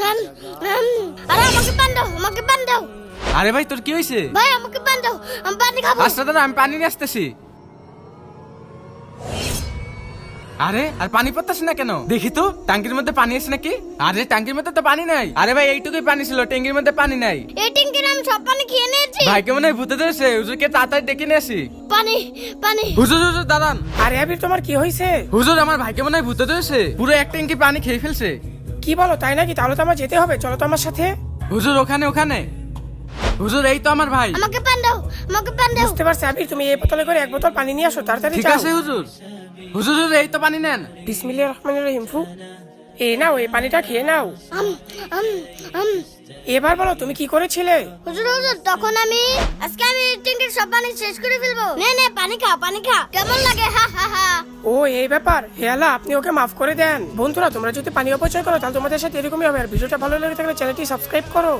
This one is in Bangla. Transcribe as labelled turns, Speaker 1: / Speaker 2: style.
Speaker 1: আরে আমাকে পানি দাও, আমাকে পানি দাও।
Speaker 2: আরে ভাই তোর কি হয়েছে?
Speaker 1: ভাই আমাকে পানি দাও, আমি পানি খাবো।
Speaker 2: আচ্ছা দাদা আমি পানি নিয়ে আসতেছি। আরে আর পানি পড়তাছ না কেন? দেখি তো ট্যাঙ্কির মধ্যে পানি আছে নাকি? আরে ট্যাঙ্কির মধ্যে তো পানি নাই। আরে ভাই এইটুকুই পানি ছিল, ট্যাঙ্কির মধ্যে পানি নাই।
Speaker 1: এই ট্যাঙ্কির আমি সব পানি খেয়ে নিয়েছি।
Speaker 2: ভাইকে মনে হয় ভূতে ধরেছে, হুজুরকে তাড়াতাড়ি ডেকে নিয়ে আসি।
Speaker 1: পানি পানি।
Speaker 2: হুজুর হুজুর দাঁড়ান।
Speaker 3: আরে আবির তোমার কি হয়েছে?
Speaker 2: হুজুর আমার ভাইকে মনে হয় ভূতে ধরেছে, পুরো এক ট্যাঙ্কি পানি খেয়ে ফেলছে।
Speaker 3: কি বলো, তাই নাকি? তাহলে তো আমার যেতে হবে, চলো তো আমার সাথে।
Speaker 2: হুজুর ওখানে ওখানে। হুজুর এই তো আমার ভাই।
Speaker 1: আমাকে পানি দাও, আমাকে পানি দাও।
Speaker 3: বুঝতে পারছি আবির, তুমি এই বোতলে করে এক বোতল পানি নিয়ে আসো, তাড়াতাড়ি
Speaker 2: ঠিক
Speaker 3: যাও।
Speaker 2: আছে হুজুর। হুজুর হুজুর এই তো পানি নেন।
Speaker 3: বিসমিল্লাহির রহমানির রহিম। ফু, এই নাও, এই পানিটা খেয়ে নাও।
Speaker 1: আম আম আম।
Speaker 3: এবার বলো তুমি কি করেছিলে?
Speaker 1: হুজুর হুজুর তখন আজকে আমি এই ট্যাঙ্কির সব পানি শেষ করে ফেলবো। নে নে পানি খা, পানি খা। কেমন লাগে? হা হা হা।
Speaker 3: ও এই ব্যাপার, হে আল্লাহ আপনি ওকে মাফ করে দেন। বন্ধুরা তোমরা যদি পানি অপচয় করো তাহলে তোমাদের সাথে এরকমই হবে। আর ভিডিওটা ভালো লেগে থাকলে চ্যানেলটি সাবস্ক্রাইব করো।